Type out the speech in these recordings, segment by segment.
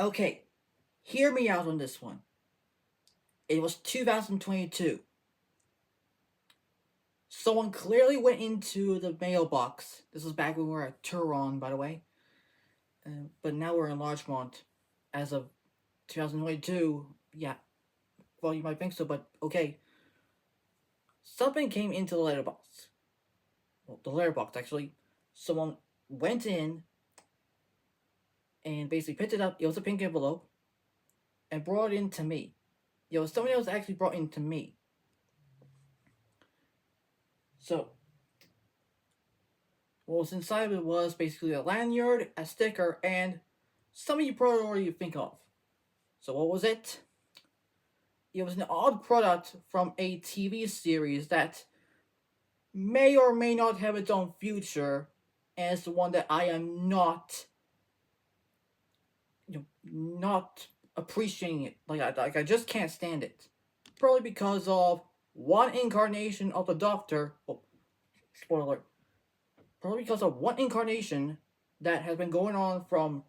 Okay, hear me out on this one. It was 2022. Someone clearly went into the mailbox. This was back when we were at Turon, by the way. But now we're in Larchmont. As of 2022, yeah. Well, you might think so, but okay. Something came into the letterbox. Well, the letterbox, actually. Someone went in and basically picked it up. It was a pink envelope. And brought it in to me. It was somebody else actually brought in to me. So, what was inside of it was basically a lanyard, a sticker, and something you probably already think of. So what was it? It was an odd product from a TV series that may or may not have its own future, and it's the one that I am not appreciating it. I just can't stand it. Probably because of one incarnation of the Doctor. Oh, spoiler alert. Probably because of one incarnation that has been going on from,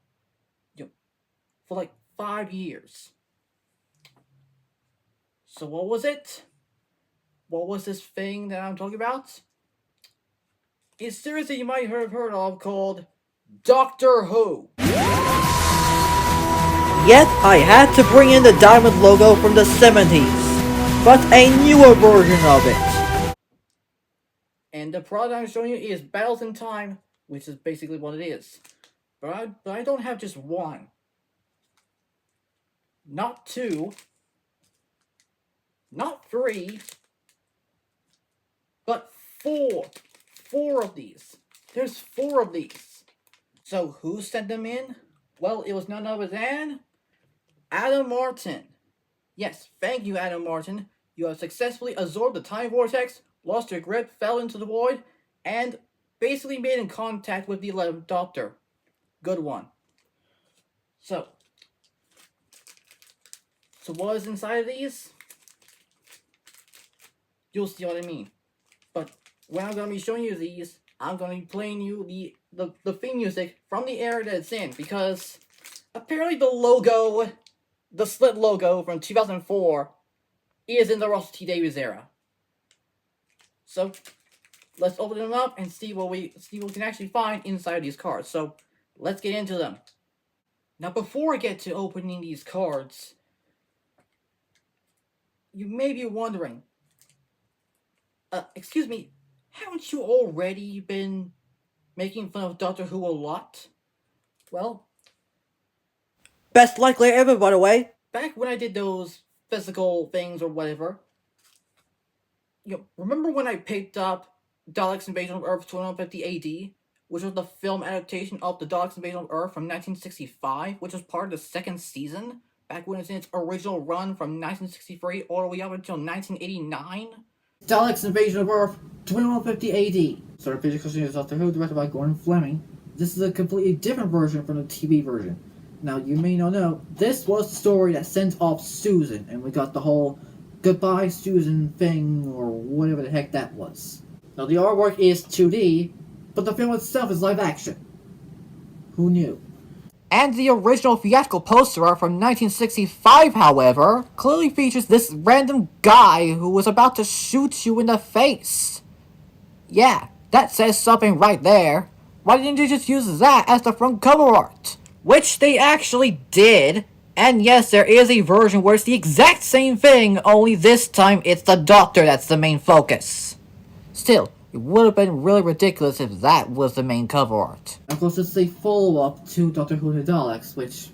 for like 5 years. So what was it? What was this thing that I'm talking about? It's a series that you might have heard of called Doctor Who. Yet I had to bring in the diamond logo from the 70s, but a newer version of it. And the product I'm showing you is Battles in Time, which is basically what it is. But I don't have just one. Not two. Not three. But four. Four of these. There's four of these. So who sent them in? Well, it was none other than Adam Martyn. Yes, thank you, Adam Martyn. You have successfully absorbed the time vortex, lost your grip, fell into the void, and basically made in contact with the 11th Doctor. Good one. So what is inside of these? You'll see what I mean. But when I'm going to be showing you these, I'm going to be playing you the theme music from the era that it's in, because apparently the logo, the slit logo from 2004, is in the Russell T Davies era. So let's open them up and see what we can actually find inside these cards. So let's get into them. Now, before I get to opening these cards, you may be wondering, excuse me, haven't you already been making fun of Doctor Who a lot? Well, Best likely ever, by the way. back when I did those physical things or whatever, remember when I picked up Daleks Invasion of Earth 2150 AD, which was the film adaptation of the Daleks Invasion of Earth from 1965, which was part of the second season, back when it was in its original run from 1963 all the way up until 1989? Daleks Invasion of Earth 2150 AD. Started physical series Doctor Who, directed by Gordon Fleming. This is a completely different version from the TV version. Now, you may not know, this was the story that sent off Susan, and we got the whole Goodbye Susan thing, or whatever the heck that was. Now, the artwork is 2D, but the film itself is live action. Who knew? And the original theatrical poster art from 1965, however, clearly features this random guy who was about to shoot you in the face. Yeah, that says something right there. Why didn't you just use that as the front cover art? Which they actually did. And yes, there is a version where it's the exact same thing, only this time it's the Doctor that's the main focus. Still, it would have been really ridiculous if that was the main cover art. Of course, it's a follow-up to Doctor Who the Daleks, which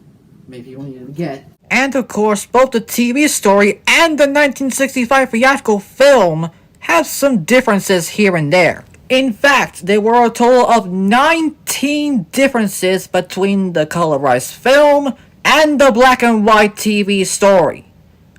maybe you won't even get. And of course, both the TV story and the 1965 theatrical film have some differences here and there. In fact, there were a total of 19 differences between the colorized film and the black and white TV story,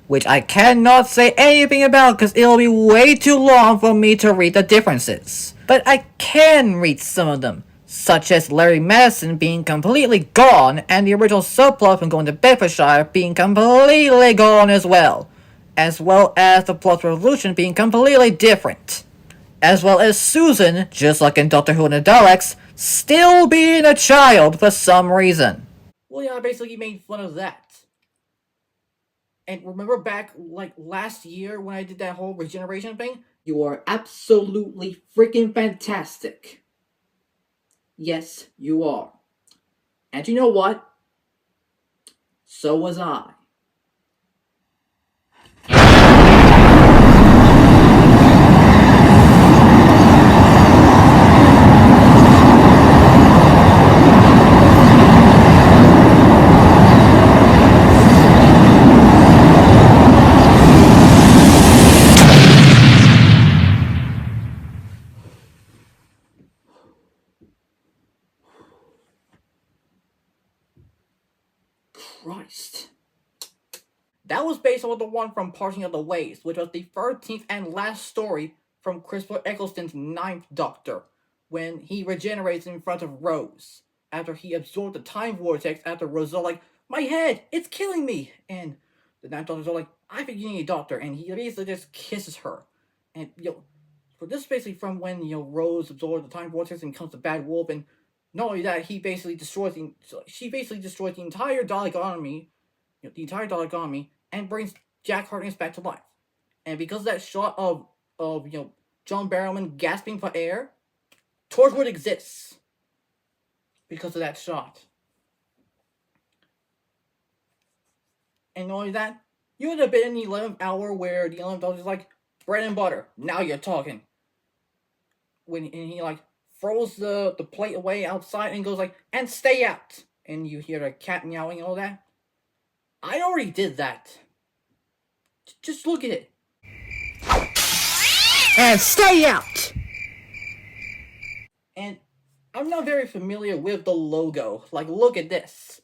which I cannot say anything about because it'll be way too long for me to read the differences. But I can read some of them, such as Larry Madison being completely gone and the original subplot from going to Bedfordshire being completely gone as well as the plot resolution being completely different. As well as Susan, just like in Doctor Who and the Daleks, still being a child for some reason. Well, yeah, I basically made fun of that. And remember back like last year when I did that whole regeneration thing? You are absolutely freaking fantastic. Yes, you are. And you know what? So was I. Christ. That was based on the one from Parting of the Ways, which was the 13th and last story from Christopher Eccleston's Ninth Doctor, when he regenerates in front of Rose, after he absorbed the time vortex after Rose is all like, my head, it's killing me! And the Ninth Doctor's all like, I think you need a doctor, and he basically just kisses her. And, so this is basically from when, Rose absorbed the time vortex and becomes a bad wolf, and not only that, she basically destroys the entire Dalek army, and brings Jack Harkness back to life. And because of that shot of John Barrowman gasping for air, Torchwood exists because of that shot. And not only that, you would have been in the 11th hour where the 11th Doctor is like, bread and butter, now you're talking. And he like throws the plate away outside and goes like, and stay out. And you hear the cat meowing and all that. I already did that. Just look at it. And stay out! And I'm not very familiar with the logo. Like, look at this.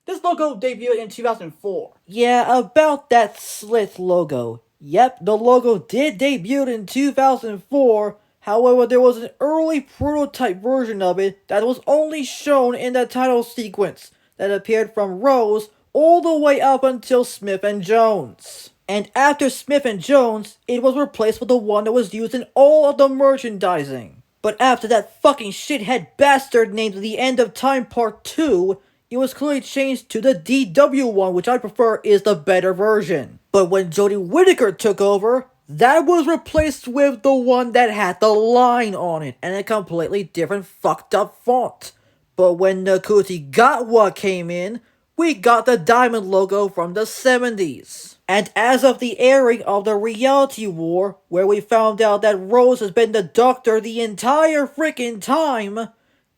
This logo debuted in 2004. Yeah, about that Slith logo. Yep, the logo did debut in 2004. However, there was an early prototype version of it that was only shown in the title sequence that appeared from Rose all the way up until Smith and Jones. And after Smith and Jones, it was replaced with the one that was used in all of the merchandising. But after that fucking shithead bastard named The End of Time Part 2, it was clearly changed to the DW one, which I prefer is the better version. But when Jodie Whittaker took over, that was replaced with the one that had the line on it, and a completely different fucked up font. But when Nakuti Gatwa came in, we got the diamond logo from the 70s. And as of the airing of the Reality War, where we found out that Rose has been the Doctor the entire freaking time,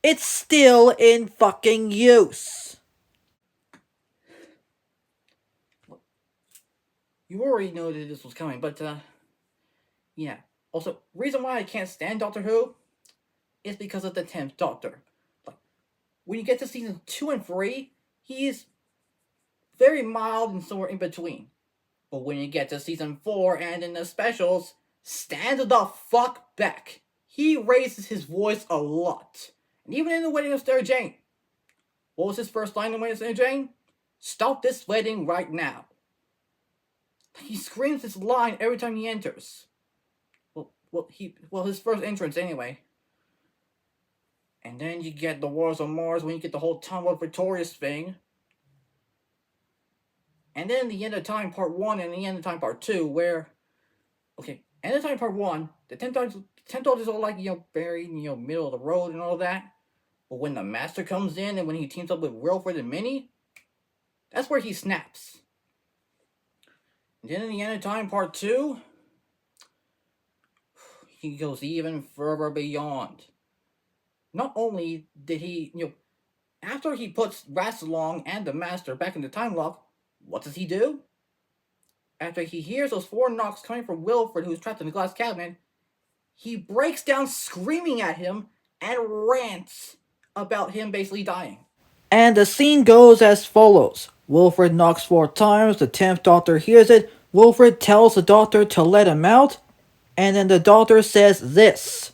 it's still in fucking use. You already know that this was coming, but yeah. Also, reason why I can't stand Doctor Who is because of the 10th Doctor. Like, when you get to season 2 and 3, he's very mild and somewhere in between. But when you get to season 4 and in the specials, stand the fuck back. He raises his voice a lot. And even in The Wedding of Sarah Jane. What was his first line in The Wedding of Sarah Jane? Stop this wedding right now. He screams this line every time he enters. Well, his first entrance anyway. And then you get the Wars of Mars when you get the whole Time Lord Victorious thing. And then the End of Time Part 1 and the End of Time Part 2, where... Okay, End of Time Part 1, the 10 Doctors are like, buried, middle of the road and all that. But when the Master comes in and when he teams up with Wilfred and Minnie, that's where he snaps. And then in the End of Time Part 2, he goes even further beyond. Not only did he, after he puts Rassilon and the Master back in the time lock, what does he do? After he hears those 4 knocks coming from Wilfred, who's trapped in the glass cabinet, he breaks down screaming at him and rants about him basically dying. And the scene goes as follows. Wilfred knocks 4 times, the 10th Doctor hears it, Wilfred tells the Doctor to let him out, and then the Doctor says this.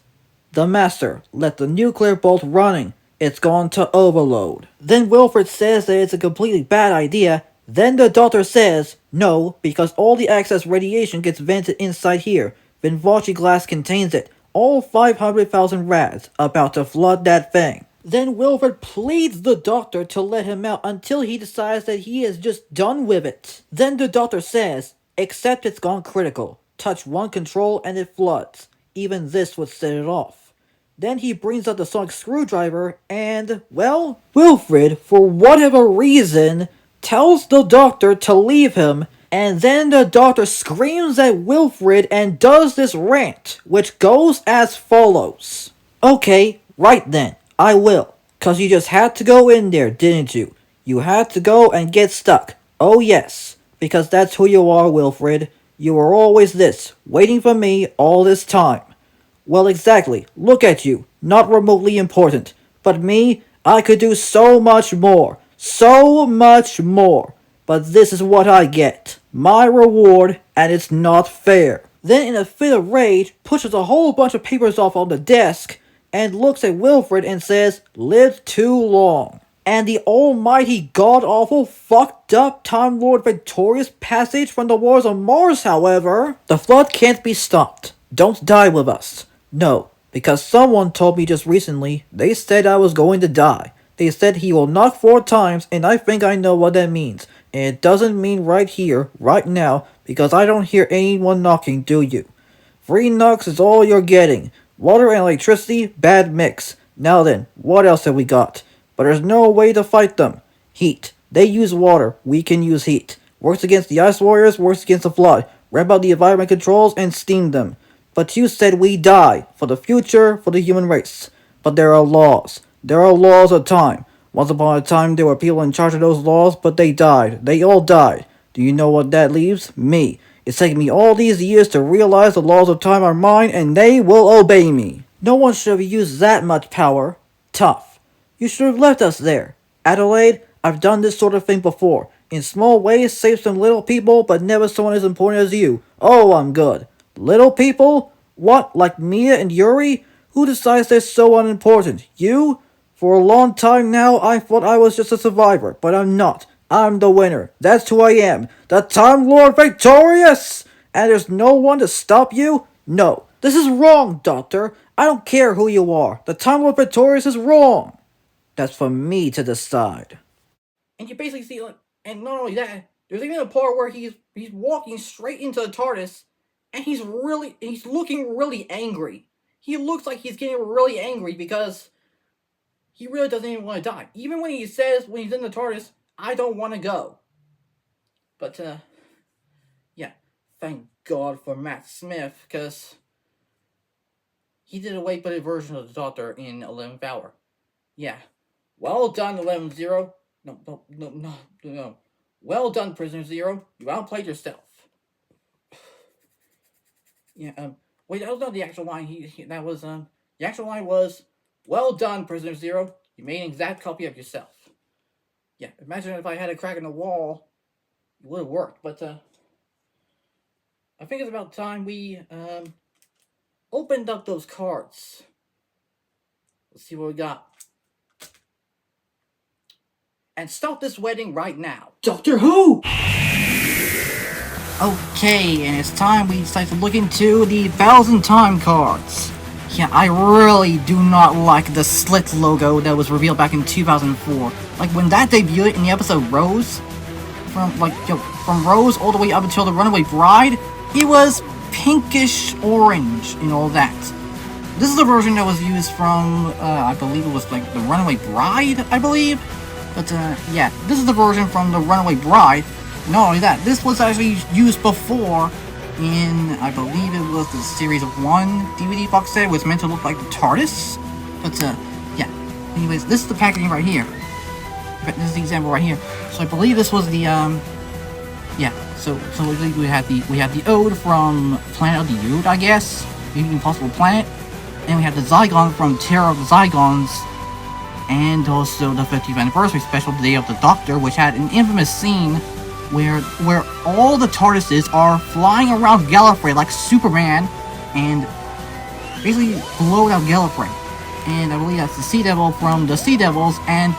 The Master, let the nuclear bolt running. It's gone to overload. Then Wilfred says that it's a completely bad idea. Then the Doctor says, no, because all the excess radiation gets vented inside here. Vinvachi glass contains it. All 500,000 rads, about to flood that thing. Then Wilfred pleads the doctor to let him out until he decides that he is just done with it. Then the doctor says, except it's gone critical. Touch one control and it floods. Even this would set it off. Then he brings out the sonic screwdriver and, well, Wilfred, for whatever reason, tells the doctor to leave him, and then the doctor screams at Wilfred and does this rant, which goes as follows. Okay, right then, I will. 'Cause you just had to go in there, didn't you? You had to go and get stuck. Oh yes, because that's who you are, Wilfred. You were always this, waiting for me all this time. Well, exactly. Look at you. Not remotely important. But me, I could do so much more. So much more. But this is what I get. My reward, and it's not fair. Then, in a fit of rage, pushes a whole bunch of papers off on the desk, and looks at Wilfred and says, lived too long. And the almighty god-awful, fucked-up Time Lord victorious passage from the Wars of Mars, however, the flood can't be stopped. Don't die with us. No, because someone told me just recently, they said I was going to die. They said he will knock 4 times, and I think I know what that means. And it doesn't mean right here, right now, because I don't hear anyone knocking, do you? 3 knocks is all you're getting. Water and electricity, bad mix. Now then, what else have we got? But there's no way to fight them. Heat. They use water, we can use heat. Works against the Ice Warriors, works against the Flood. Ramp out the environment controls and steam them. But you said we die. For the future, for the human race. But there are laws. There are laws of time. Once upon a time there were people in charge of those laws, but they died. They all died. Do you know what that leaves? Me. It's taken me all these years to realize the laws of time are mine, and they will obey me. No one should have used that much power. Tough. You should have left us there. Adelaide, I've done this sort of thing before. In small ways, saved some little people, but never someone as important as you. Oh, I'm good. Little people? What, like Mia and Yuri? Who decides they're so unimportant? You? For a long time now, I thought I was just a survivor, but I'm not. I'm the winner. That's who I am. The Time Lord Victorious! And there's no one to stop you? No. This is wrong, Doctor. I don't care who you are. The Time Lord Victorious is wrong. That's for me to decide. And you basically see, and not only that, there's even a part where he's walking straight into the TARDIS, and he's looking really angry. He looks like he's getting really angry because he really doesn't even want to die. Even when he says, when he's in the TARDIS, I don't want to go. But, yeah, thank God for Matt Smith, because he did a way better version of the Doctor in 11th Hour. Yeah. Well done, 11-0. No. Well done, Prisoner Zero. You outplayed yourself. Yeah, wait, that was not the actual line. The actual line was, well done, Prisoner Zero. You made an exact copy of yourself. Yeah, imagine if I had a crack in the wall, it would have worked. But, I think it's about time we, opened up those cards. Let's see what we got. And stop this wedding right now. Doctor Who! Okay, and it's time we decide to look into the 1,000 Time cards. Yeah, I really do not like the slit logo that was revealed back in 2004. Like, when that debuted in the episode Rose, from Rose all the way up until the Runaway Bride, it was pinkish orange and all that. This is the version that was used from, I believe it was like the Runaway Bride, I believe? But, yeah, this is the version from the Runaway Bride. Not only that, this was actually used before in, I believe it was the Series 1 DVD box set. It was meant to look like the TARDIS. But, yeah. Anyways, this is the packaging right here. This is the example right here. So I believe this was the, yeah. So we had the Ode from Planet of the Ood, I guess. The Impossible Planet. And we have the Zygon from Terror of the Zygons. And also the 50th anniversary special, The Day of the Doctor, which had an infamous scene where all the TARDISes are flying around Gallifrey like Superman and basically blow out Gallifrey. And I believe that's the Sea Devil from the Sea Devils and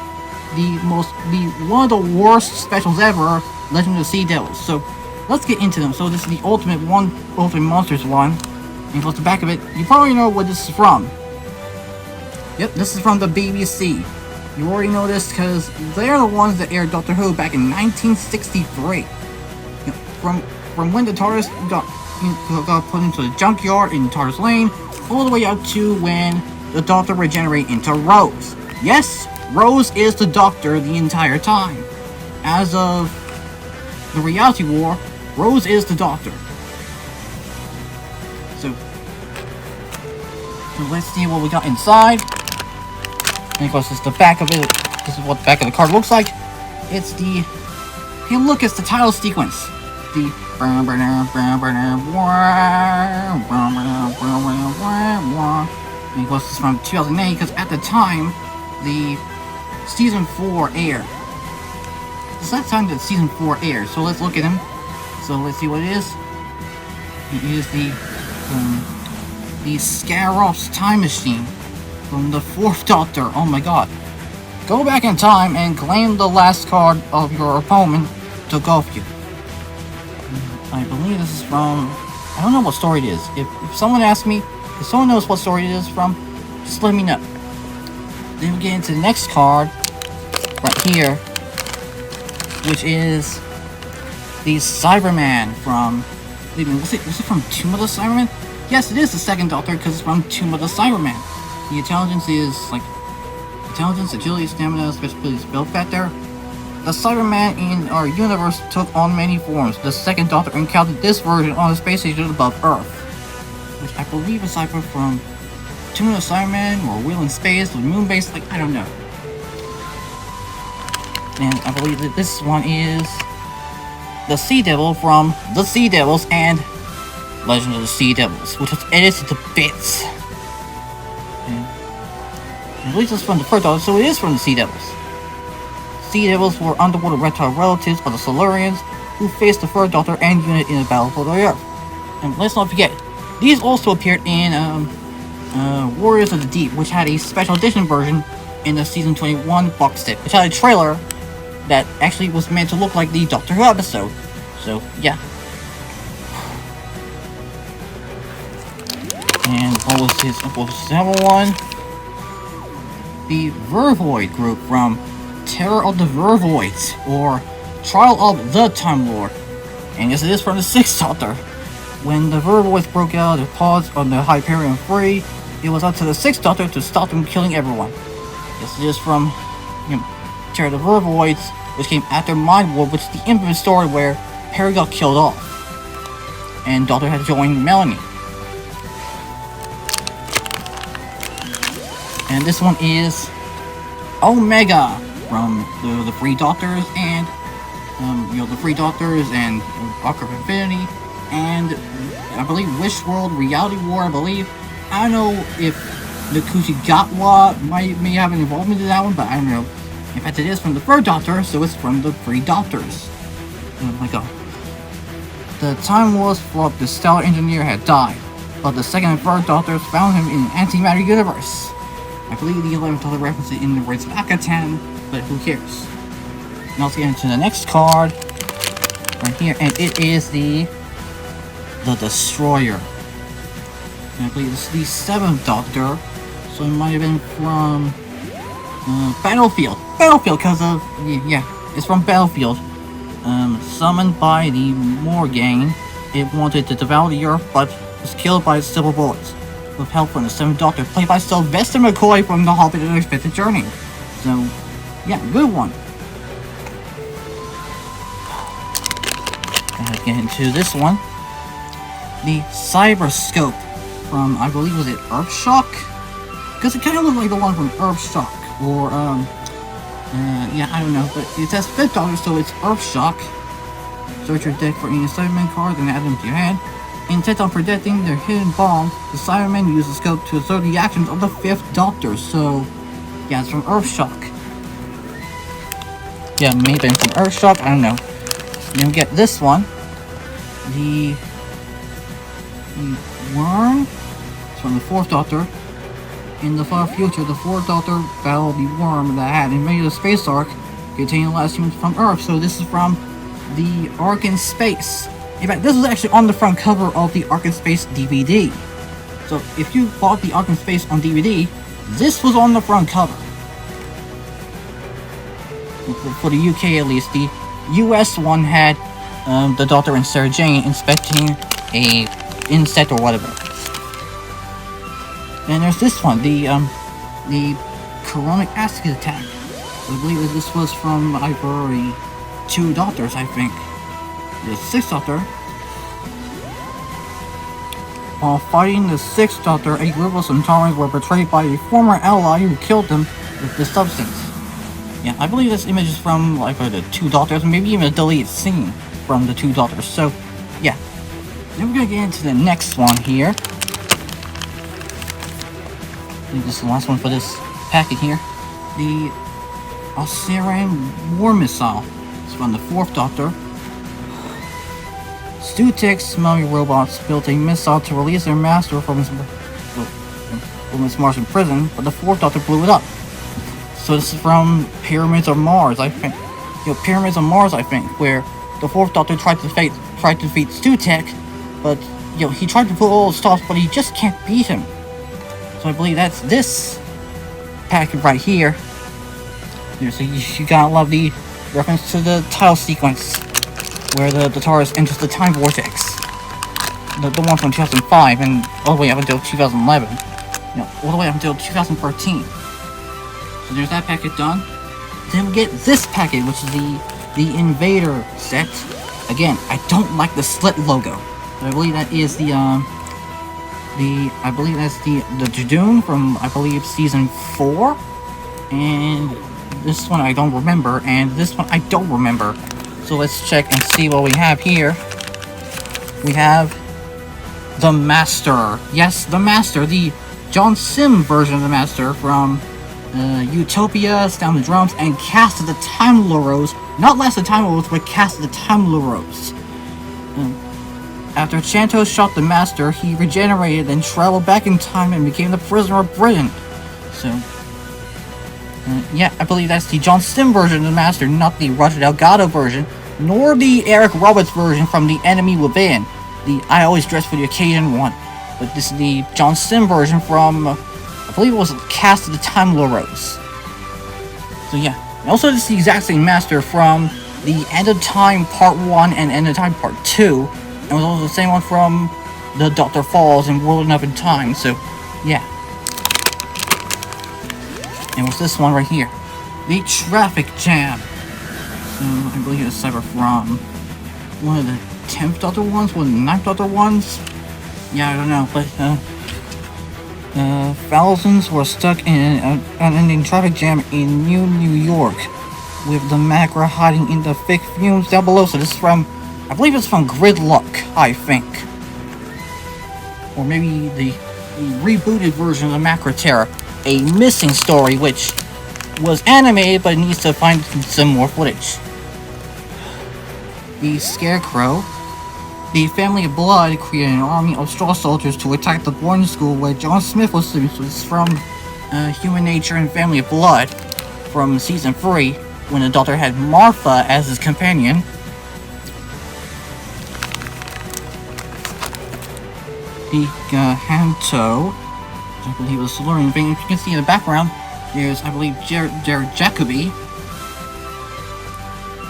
one of the worst specials ever, Legend of the Sea Devils. So let's get into them. So this is the Ultimate Monsters one. And close the back of it, you probably know what this is from. Yep, this is from the BBC. You already know this because they're the ones that aired Doctor Who back in 1963. From when the TARDIS got put into the junkyard in TARDIS Lane, all the way up to when the Doctor regenerated into Rose. Yes, Rose is the Doctor the entire time. As of the Reality War, Rose is the Doctor. So let's see what we got inside. And of course, it's the back of it. This is what the back of the card looks like. It's the... Hey, look, it's the title sequence. The... And of course, it's from 2008, because at the time, the Season 4 aired. It's that time that Season 4 aired, so let's look at him. So let's see what it is. It is the Scaroff's Time Machine from the 4th Doctor. Oh my god. Go back in time and claim the last card of your opponent took off you. I believe this is from... I don't know what story it is. If someone asks me, if someone knows what story it is from, just let me know. Then we get into the next card, right here, which is the Cyberman from... Was it from Tomb of the Cyberman? Yes, it is the 2nd Doctor because it's from Tomb of the Cyberman. The intelligence is like intelligence, agility, stamina, special abilities, build factor. The Cyberman in our universe took on many forms. The 2nd Doctor encountered this version on a space station above Earth, which I believe is either from Tomb of the Cyberman or Wheel in Space or Moon Base. Like, I don't know. And I believe that this one is the Sea Devil from The Sea Devils and Legend of the Sea Devils, which was edited to bits. And I believe this is from the 1st Doctor, so it is from the Sea Devils. Sea Devils were underwater reptile relatives of the Silurians who faced the 3rd Doctor and unit in the battle for the Earth. And let's not forget, these also appeared in Warriors of the Deep, which had a special edition version in the Season 21 box set, which had a trailer that actually was meant to look like the Doctor Who episode. So, yeah. And what was the other one? The Vervoid group from Terror of the Vervoids, or Trial of the Time Lord. And yes, it is from the 6th Doctor. When the Vervoids broke out of the pods on the Hyperion Free, it was up to the 6th Doctor to stop them killing everyone. Yes, it is from Terror of the Vervoids, which came after Mind War, which is the infamous story where Perry got killed off. And Doctor had to join Melanie. And this one is Omega from the 3 Doctors and the 3 Doctors and Arc of Infinity and I believe Wish World, Reality War. I don't know if Nakushi Gatwa may have an involvement in that one, but I don't know. In fact, it is from the 3rd Doctor, so it's from the 3 Doctors. Oh my god. The Time Wars for the Stellar Engineer had died, but the 2nd and 3rd Doctors found him in an antimatter universe. I believe the 11th Doctor referenced it in the words of Akatan, but who cares? Now let's get into the next card, right here, and it is the Destroyer. And I believe this is the 7th Doctor, so it might have been from Battlefield. Battlefield, because of, yeah, it's from Battlefield. Summoned by the Morgaine, it wanted to devour the Earth, but was killed by its silver bullets. With help from the 7th Doctor, played by Sylvester McCoy from The Hobbit and Unexpected Journey. So, yeah, good one. Let's get into this one. The Cyberscope from, I believe, was it Earthshock? Because it kind of looked like the one from Earthshock, or, yeah, I don't know, but it says 5th Doctor, so it's Earthshock. Search your deck for any Cyberman card and add them to your hand. Intent on protecting their hidden bomb, the Cybermen use the scope to observe the actions of the 5th Doctor, so, yeah, it's from Earthshock. Yeah, maybe from Earthshock, I don't know. Then we get this one. The Worm. It's from the 4th Doctor. In the far future, the 4th Doctor battled the Worm that had invaded the space ark containing the last humans from Earth. So this is from the Ark in Space. In fact, this was actually on the front cover of the Ark in Space DVD. So if you bought the Ark in Space on DVD, this was on the front cover. For the UK at least. The US one had the Doctor and Sarah Jane inspecting a insect or whatever. And there's this one, the chronic acid attack. I believe that this was from either the 2 Doctors, I think. The 6th Doctor. While fighting the 6th Doctor, a group of Centaurans were betrayed by a former ally who killed them with this substance. Yeah, I believe this image is from like the 2 Doctors, maybe even a deleted scene from the 2 Doctors. So, yeah. Then we're gonna get into the next one here. I think this is the last one for this packet here. The Osirian War Missile. It's from the 4th Doctor. Stutek's smelly robots built a missile to release their master from his Martian prison, but the 4th Doctor blew it up. So this is from Pyramids of Mars, I think. Pyramids of Mars, I think, where the 4th Doctor tried to defeat Stutek, but he tried to pull all the stops, but he just can't beat him. So I believe that's this packet right here. So you gotta love the reference to the title sequence where the TARDIS enters the time vortex. The one from 2005 and all the way up until 2011. All the way up until 2013. So there's that packet done. Then we get this packet, which is the Invader set. Again, I don't like the slit logo. But I believe that is the Jadoon from, I believe, season 4. And this one I don't remember, and this one I don't remember. So let's check and see what we have here. We have the Master. Yes, the Master, the John Sim version of the Master from Utopia, Stand the Drums, and Cast of the Time Lorose. Not Last of the Time Lorose, but Cast of the Time Lorose. After Chantos shot the Master, he regenerated and traveled back in time and became the prisoner of Britain. So, yeah, I believe that's the John Sim version of the Master, not the Roger Delgado version, nor the Eric Roberts version from The Enemy Within, the I Always Dress for the Occasion one. But this is the John Sim version from, I believe it was Cast of the Time Lorose. So yeah, and also this is the exact same Master from the End of Time Part 1 and End of Time Part 2, and it was also the same one from the Dr. Falls and World Enough in Time, so yeah. And what's this one right here? The Traffic Jam. I believe it's cyber from one of the 10th Doctor ones, one of the 9th Doctor ones. Yeah, I don't know, but thousands were stuck in an unending traffic jam in New York, with the Macra hiding in the thick fumes down below. So this is from, I believe it's from Gridlock, I think. Or maybe the rebooted version of the Macra Terror, a missing story which was animated but needs to find some more footage. The Scarecrow. The Family of Blood created an army of straw soldiers to attack the boarding school where John Smith was from Human Nature and Family of Blood from season 3, when the Doctor had Martha as his companion. The Hanto, I believe was slurring thing. If you can see in the background, there's, I believe, Jared Jacoby.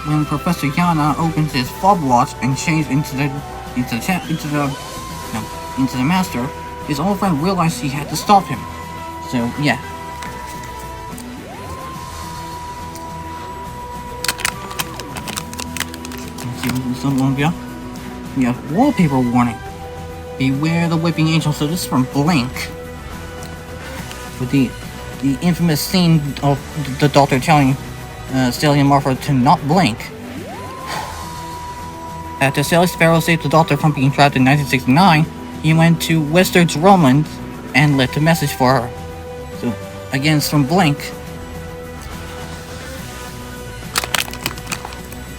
When Professor Yana opens his fob watch and changes into the Master, his old friend realized he had to stop him. So yeah. Let's see what's on here. We have wallpaper warning. Beware the whipping angel. So this is from Blink. With the infamous scene of the Doctor telling Sally and Martha to not blink. After Sally Sparrow saved the Doctor from being trapped in 1969, he went to Wester Drummond and left a message for her. So, again, it's from Blink.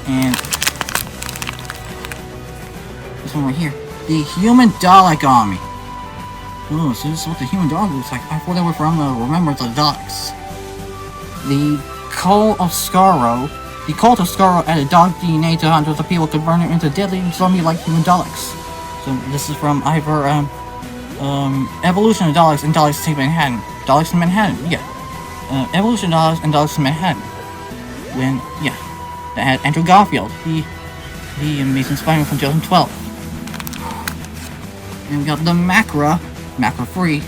And this one right here. The Human Dalek Army. Oh, so this is what the Human Dalek looks like. I thought they were from the Remembrance of the Daleks. The Cult of Skaro. The Cult of Skaro added Dalek DNA to hundreds of people, converting them into deadly zombie-like human Daleks. So this is from either Evolution of Daleks and Daleks Take Manhattan. Daleks in Manhattan. Yeah, Evolution Daleks and Daleks in Manhattan. When that had Andrew Garfield, the Amazing Spider-Man from 2012. And we got the Macra 3.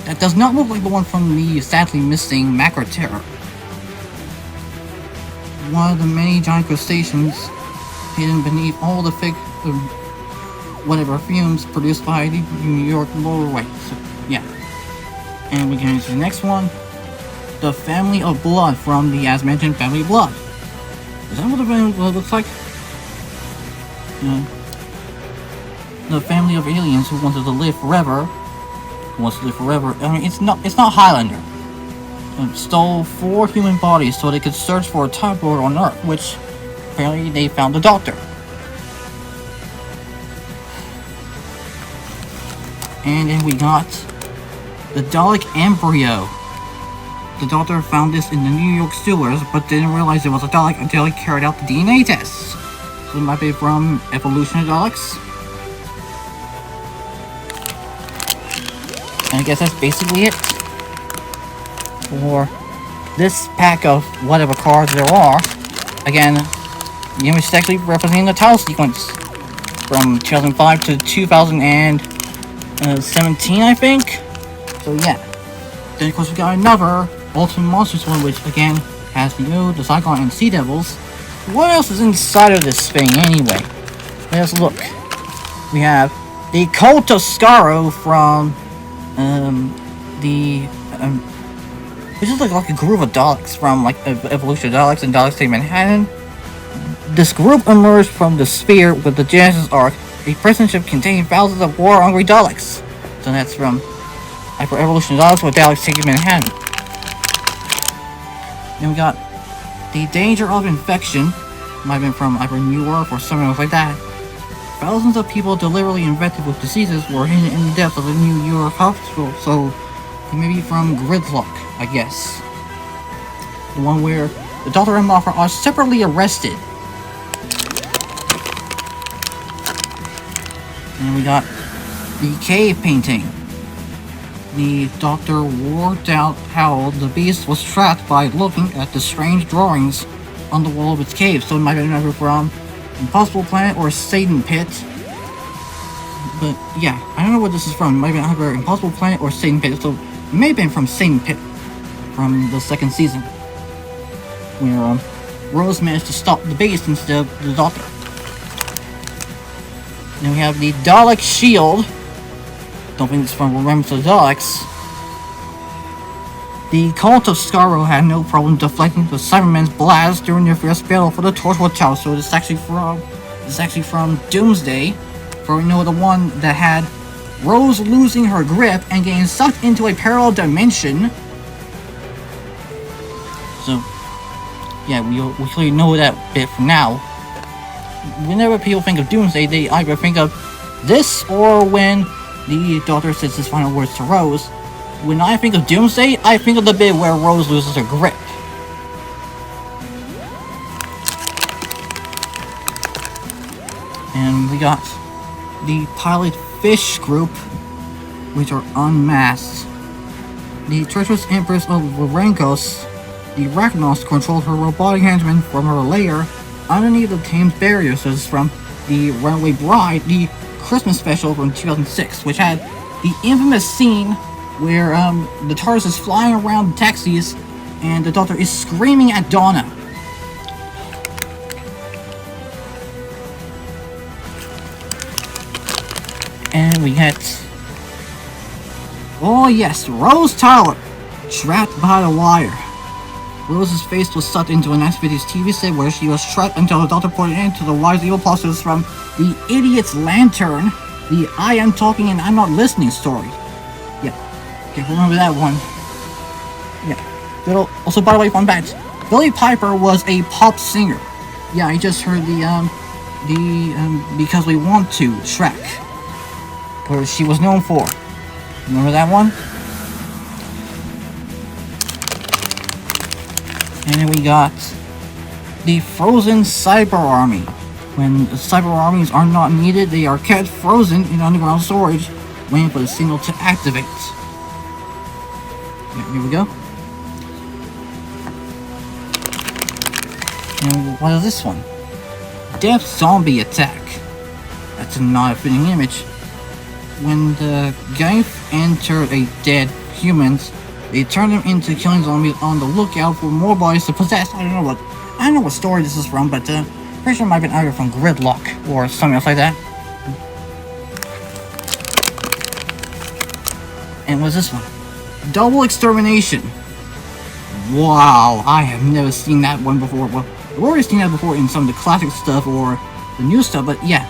That does not look like the one from the sadly missing Macra Terror. One of the many giant crustaceans hidden beneath all the fake, fumes produced by the New York motorway. So, yeah. And we get into the next one. The Family of Blood from the, as mentioned, Family of Blood. Is that what the Family of Blood looks like? The family of aliens who wanted to live forever. I mean, it's not Highlander. Stole 4 human bodies so they could search for a Time Lord on Earth, which apparently they found the Doctor. And then we got the Dalek embryo. The Doctor found this in the New York sewers, but didn't realize it was a Dalek until he carried out the DNA test. So it might be from Evolution of Daleks. And I guess that's basically it for this pack of whatever cards there are. Again, the image is actually representing the title sequence from 2005 to 2017, I think. So yeah. Then of course we got another Ultimate Monsters one, which again has the the Zygon and Sea Devils. What else is inside of this thing anyway? Let's look. We have the Cult of Skaro from which is like a group of Daleks from like Evolution of Daleks and Daleks Take Manhattan. This group emerged from the sphere with the Genesis arc, a prison ship containing thousands of war-hungry Daleks. So that's from Hyper Evolution of Daleks with Daleks Taking Manhattan. Then we got the Danger of Infection, might have been from Hyper New Earth or something else like that. Thousands of people deliberately infected with diseases were hidden in the depths of the New York hospital, so they may be from Gridlock, I guess. The one where the Doctor and Moffat are separately arrested. And we got the cave painting. The Doctor worked out how the beast was trapped by looking at the strange drawings on the wall of its cave, so it might have been either from Impossible Planet or Satan Pit. But yeah, I don't know what this is from. It might have been either Impossible Planet or Satan Pit, so it may have been from Satan Pit from the 2nd season, where Rose managed to stop the beast instead of the Doctor. Then we have the Dalek Shield. Don't think it's from Remembrance of the Daleks. The Cult of Skaro had no problem deflecting the Cybermen's blast during their first battle for the Torchwood Tower, so it's actually from Doomsday, for we know the one that had Rose losing her grip and getting sucked into a parallel dimension. So yeah, we clearly know that bit from now. Whenever people think of Doomsday, they either think of this or when the Doctor says his final words to Rose. When I think of Doomsday, I think of the bit where Rose loses her grip. And we got the Pilot Fish group, which are unmasked. The treacherous Empress of Varankos, the Rachnos, controlled her robotic henchmen from her lair underneath the Thames barrier. So this is from the Runaway Bride, the Christmas special from 2006, which had the infamous scene where the TARDIS is flying around the taxis and the Doctor is screaming at Donna. And we get, oh yes, Rose Tyler, trapped by the wire. Rose's face was sucked into an X-Videos TV set where she was trapped until the Doctor put an end to the wire's evil process from the Idiot's Lantern, the I am talking and I'm not listening story. Yeah, okay, remember that one. Yeah. Also, by the way, fun fact: Billie Piper was a pop singer. Yeah, I just heard the Because We Want To track, where she was known for. Remember that one? And then we got the Frozen Cyber Army. When the cyber armies are not needed, they are kept frozen in underground storage, waiting for the signal to activate. here we go. And what is this one? Death zombie attack. That's not a fitting image. When the Geif enter a dead humans, they turn them into killing zombies on the lookout for more bodies to possess. I don't know what story this is from, but pretty sure it might have been either from Gridlock or something else like that. And what's this one? Double extermination. Wow, I have never seen that one before. Well, I've already seen that before in some of the classic stuff or the new stuff, but yeah.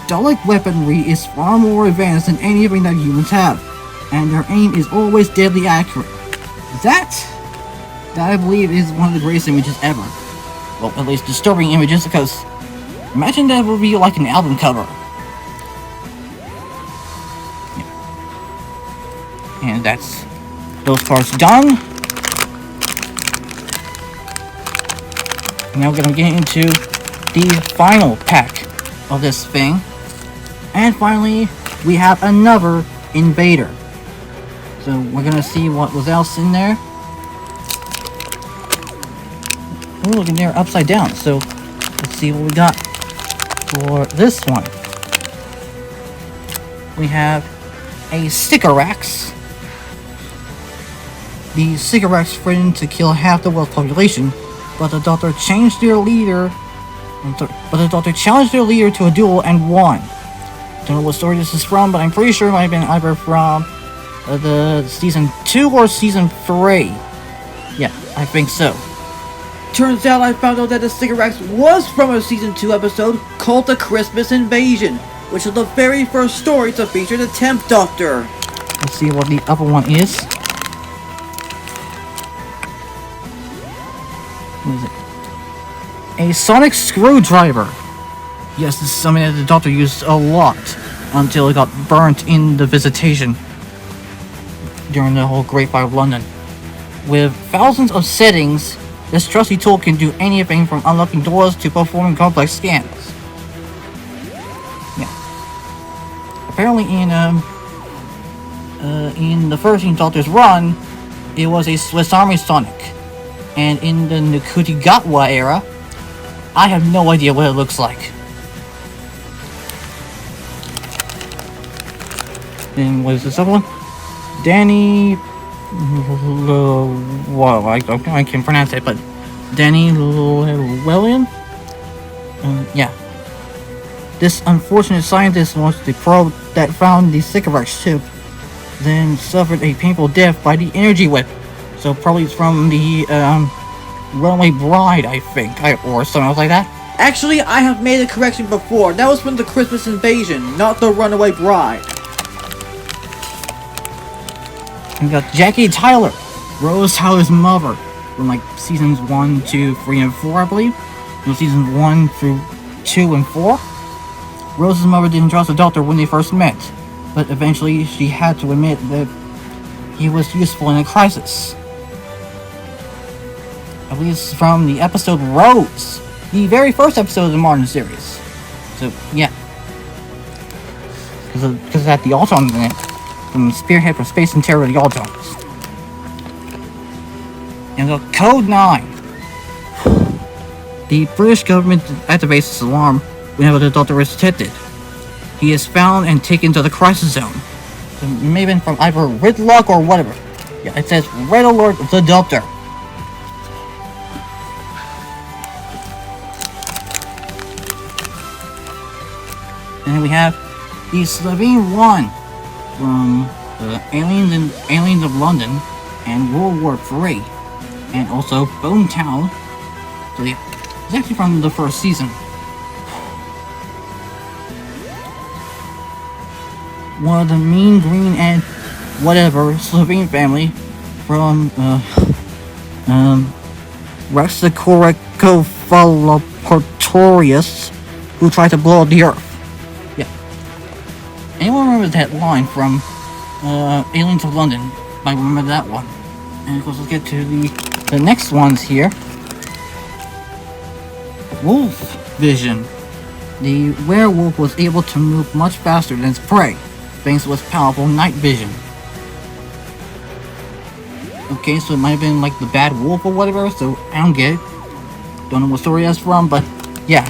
Dalek weaponry is far more advanced than anything that humans have, and their aim is always deadly accurate. That I believe is one of the greatest images ever. Well, at least disturbing images, because imagine that would be like an album cover. Yeah. And that's those parts done. Now we're gonna get into the final pack of this thing. And finally, we have another invader. So we're gonna see what was else in there. Oh, look, in there upside down. So let's see what we got for this one. We have a Sycorax. The Sycorax threatened to kill half the world's population, but the Doctor changed their leader. But the Doctor challenged their leader to a duel and won. Don't know what story this is from, but I'm pretty sure it might have been either from the season 2 or season 3. Yeah, I think so. Turns out I found out that the Sycorax was from a season 2 episode called The Christmas Invasion, which is the very first story to feature the 10th Doctor. Let's see what the other one is. What is it? A sonic screwdriver. Yes, this is something that the Doctor used a lot until it got burnt in the Visitation during the whole Great Fire of London. With thousands of settings, this trusty tool can do anything from unlocking doors to performing complex scans. Yeah. Apparently in the 13th Doctor's run, it was a Swiss Army Sonic. And in the Nakutigatwa era, I have no idea what it looks like. And what is this other one? Danny... Well, I can't pronounce it, but Danny Llewellyn? Yeah. This unfortunate scientist was the probe that found the Sycorax ship, then suffered a painful death by the energy whip. So probably it's from the Runaway Bride, I think, or something else like that. Actually, I have made a correction before. That was from the Christmas Invasion, not the Runaway Bride. We got Jackie Tyler, Rose Tyler's mother, from like seasons 1, 2, 3, and 4, I believe. From seasons 1 through 2 and 4. Rose's mother didn't trust the Doctor when they first met, but eventually she had to admit that he was useful in a crisis. I believe this is from the episode Rose, the very first episode of the Martyn series. So, yeah. Because it had the Autons in it. From Spearhead from Space and Terror to the Autons. And the Code 9. The British government activates this alarm whenever the Doctor is detected. He is found and taken to the crisis zone. So it may have been from either Gridlock or whatever. Yeah, it says Red Alert the Doctor. And then we have the Slovene 1 from Aliens of London and World War III, and also Bone Town. So yeah, it's actually from the first season. One of the Mean Green and whatever Slovene family from Rexacoricophalloportorius, who tried to blow up the Earth. Anyone remember that line from Aliens of London? I remember that one. And of course, let's get to the next ones here. Wolf Vision. The werewolf was able to move much faster than its prey, thanks to its powerful night vision. Okay, so it might have been like the Bad Wolf or whatever, so I don't get it. Don't know what story that's from, but yeah.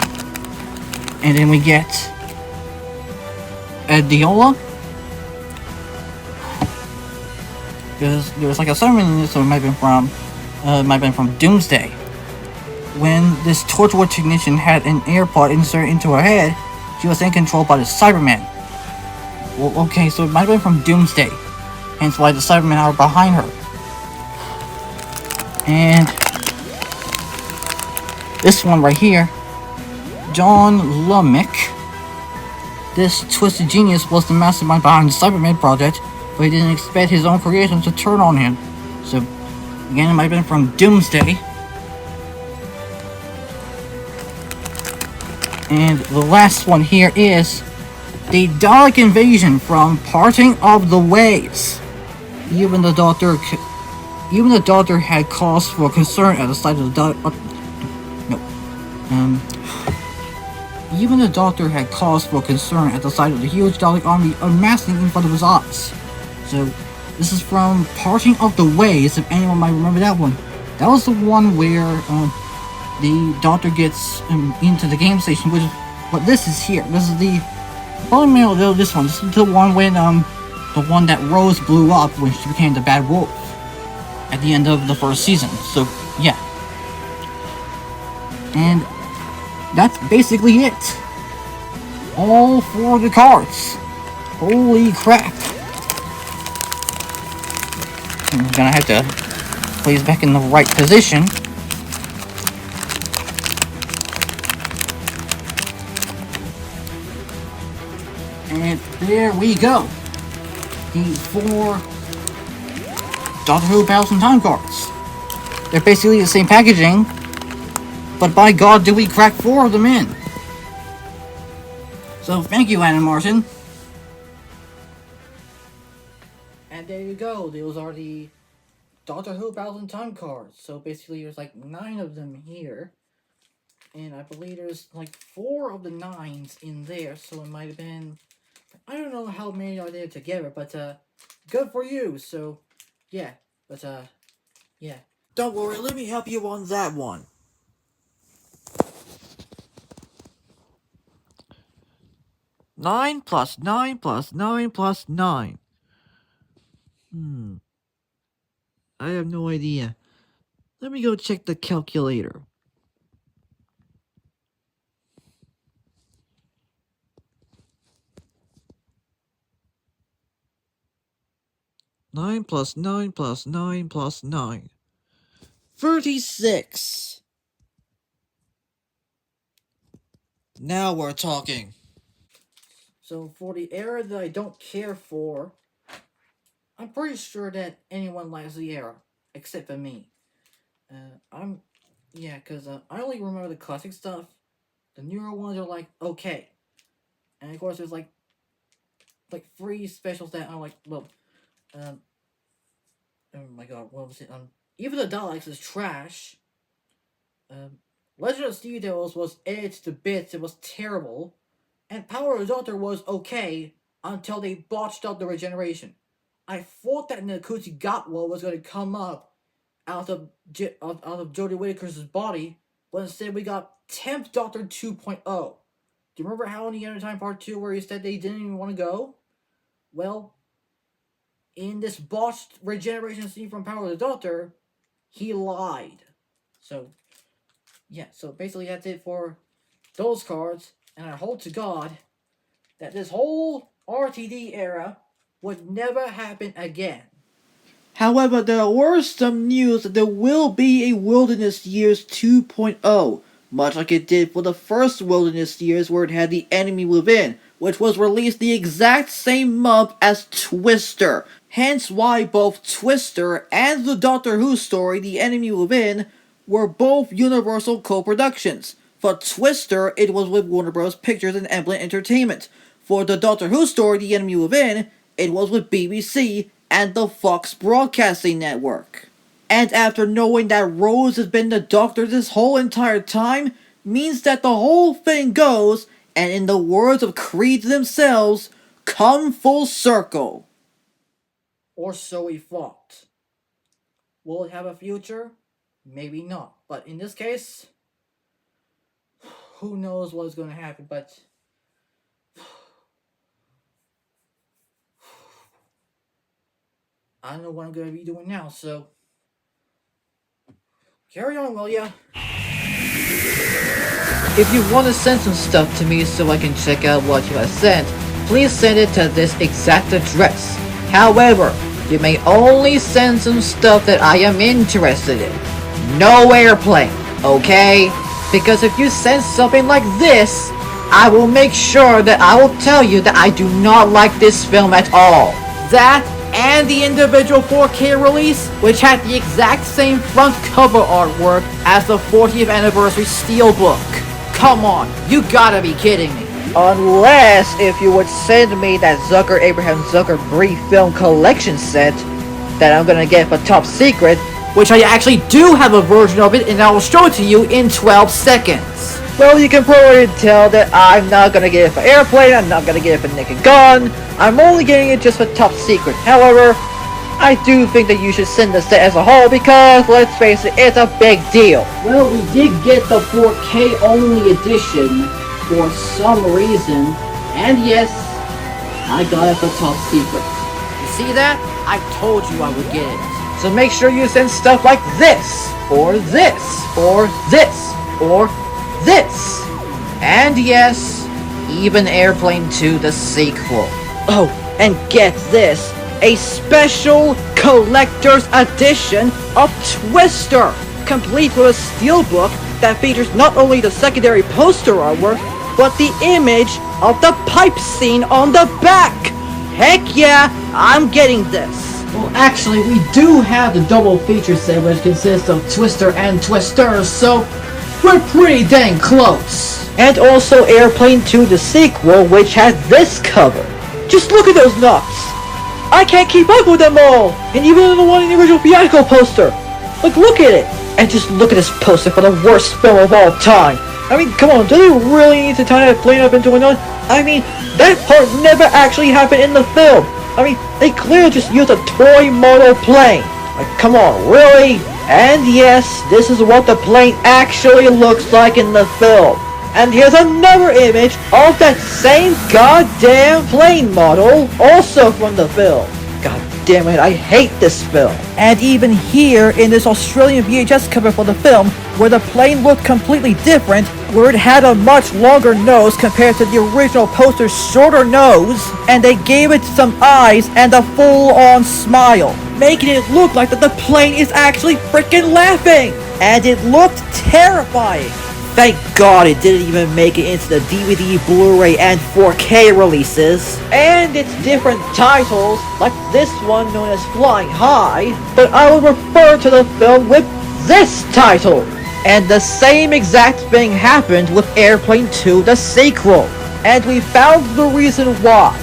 And then we get Diola. There's like a sermon in this, so it might have been from Doomsday. When this Torchwood technician had an AirPod inserted into her head, she was then controlled by the Cybermen. Well, okay, so it might have been from Doomsday, hence why the Cybermen are behind her. And this one right here, John Lumick. This twisted genius was the mastermind behind the Cybermen project, but he didn't expect his own creations to turn on him. So, again, it might have been from Doomsday. And the last one here is the Dalek invasion from Parting of the Ways. Even the Doctor had cause for concern at the sight of the Dalek. Even the Doctor had cause for concern at the sight of the huge Dalek army amassing in front of his eyes. So, this is from Parting of the Ways, if anyone might remember that one. That was the one where the Doctor gets into the game station, which is what this is here. This is the this one. This is the one when the one that Rose blew up when she became the Bad Wolf at the end of the first season. So yeah. And that's basically it. All 4 of the cards. Holy crap. I'm gonna have to place back in the right position. And there we go. The 4 Doctor Who Battles in Time cards. They're basically the same packaging, but by God, do we crack 4 of them in. So thank you, Anna Martyn. And there you go. Those are the Doctor Who Battles in Time cards. So basically, there's like 9 of them here. And I believe there's like 4 of the 9s in there. So it might have been... I don't know how many are there together, but good for you. So, yeah. But yeah. Don't worry, let me help you on that one. 9 plus 9 plus 9 plus 9. I have no idea. Let me go check the calculator. 9 plus 9 plus 9 plus 9. 36. Now we're talking. So for the era that I don't care for, I'm pretty sure that anyone likes the era, except for me. Because I only remember the classic stuff. The newer ones are like, okay. And of course there's like 3 specials that are like, well, oh my god, what was it? Even the Daleks is trash. Legend of Steve Devils was edited to bits, it was terrible. And Power of the Doctor was okay until they botched up the regeneration. I thought that Nakuti Gatwa was going to come up out of Jodie Whittaker's body, but instead we got 10th Doctor 2.0. Do you remember how in the End of Time Part 2 where he said they didn't even want to go? Well, in this botched regeneration scene from Power of the Doctor, he lied. So, yeah, so basically that's it for those cards, and I hope to God that this whole RTD era would never happen again. However, there were some news that there will be a Wilderness Years 2.0, much like it did for the first Wilderness Years where it had The Enemy Within, which was released the exact same month as Twister. Hence why both Twister and the Doctor Who story The Enemy Within were both Universal co-productions. For Twister, it was with Warner Bros. Pictures and Emblem Entertainment. For the Doctor Who story The Enemy Within, it was with BBC and the Fox Broadcasting Network. And after knowing that Rose has been the Doctor this whole entire time, means that the whole thing goes, and in the words of Creed themselves, come full circle. Or so we thought. Will it have a future? Maybe not. But in this case, who knows what's going to happen, but I don't know what I'm going to be doing now, so carry on, will ya? If you want to send some stuff to me so I can check out what you have sent, please send it to this exact address. However, you may only send some stuff that I am interested in. No airplane, okay? Because if you send something like this, I will make sure that I will tell you that I do not like this film at all. That and the individual 4K release, which had the exact same front cover artwork as the 40th anniversary steelbook. Come on, you gotta be kidding me. Unless if you would send me that Zucker Abraham Zucker brief film collection set that I'm gonna get for top secret, which I actually do have a version of it and I will show it to you in 12 seconds. Well, you can probably tell that I'm not gonna get it for Airplane, I'm not gonna get it for Naked Gun, I'm only getting it just for top secret. However, I do think that you should send the set as a whole because, let's face it, it's a big deal. Well, we did get the 4K only edition for some reason, and yes, I got it for top secret. You see that? I told you I would get it. So make sure you send stuff like this, or this, or this, or this. And yes, even Airplane 2 the sequel. Oh, and get this, a special collector's edition of Twister, complete with a steelbook that features not only the secondary poster artwork, but the image of the pipe scene on the back. Heck yeah, I'm getting this. Well, actually, we do have the double feature set, which consists of Twister and Twisters, so we're pretty dang close. And also Airplane 2 the sequel, which has this cover. Just look at those nuts. I can't keep up with them all. And even the one in the original theatrical poster. Like, look at it. And just look at this poster for the worst film of all time. I mean, come on, do they really need to tie that plane up into another? I mean, that part never actually happened in the film. I mean, they clearly just used a toy model plane. Like, come on, really? And yes, this is what the plane actually looks like in the film. And here's another image of that same goddamn plane model, also from the film. God damn it, I hate this film. And even here in this Australian VHS cover for the film, where the plane looked completely different, where it had a much longer nose compared to the original poster's shorter nose, and they gave it some eyes and a full-on smile, making it look like that the plane is actually freaking laughing. And it looked terrifying. Thank God it didn't even make it into the DVD, Blu-ray, and 4K releases. And its different titles, like this one known as Flying High, but I will refer to the film with this title. And the same exact thing happened with Airplane 2 the sequel. And we found the reason why.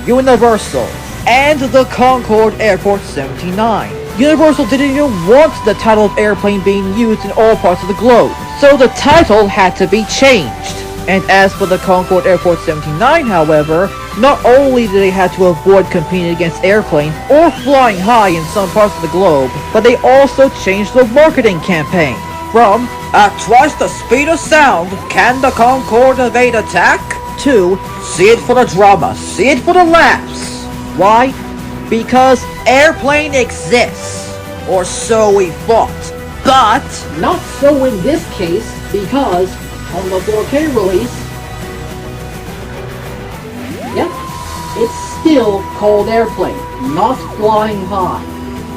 Universal and the Concorde Airport 79. Universal didn't even want the title of Airplane being used in all parts of the globe, so the title had to be changed. And as for the Concorde Airport 79, however, not only did they have to avoid competing against Airplane or Flying High in some parts of the globe, but they also changed the marketing campaign from "At twice the speed of sound, can the Concorde evade attack?" to "See it for the drama, see it for the laughs." Why? Because Airplane exists, or so we thought. But not so in this case, because on the 4K release, yep, it's still called Airplane, not Flying High.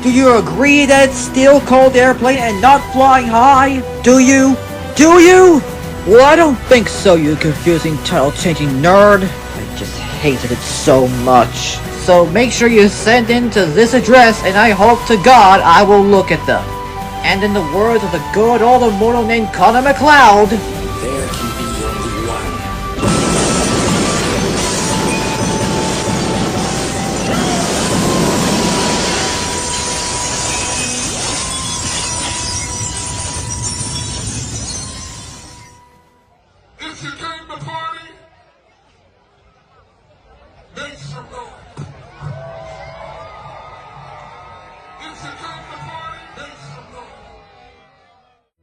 Do you agree that it's still called Airplane and not Flying High? Do you? Do you? Well, I don't think so, you confusing title-changing nerd. I just hated it so much. So make sure you send in to this address, and I hope to God I will look at them. And in the words of the good old immortal named Connor McLeod, there can be only one. If you came to party, make some noise. If you came to party,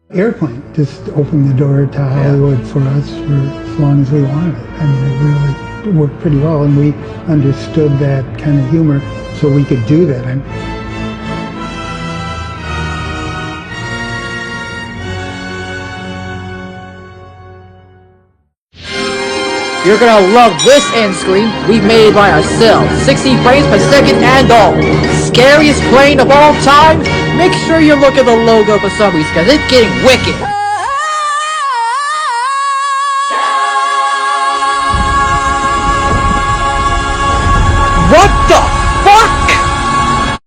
Airplane just opened the door to Hollywood for us for as long as we wanted it. I mean, it really worked pretty well, and we understood that kind of humor, so we could do that. You're gonna love this end screen we made by ourselves. 60 frames per second and all. Scariest plane of all time? Make sure you look at the logo for some reason, because it's getting wicked.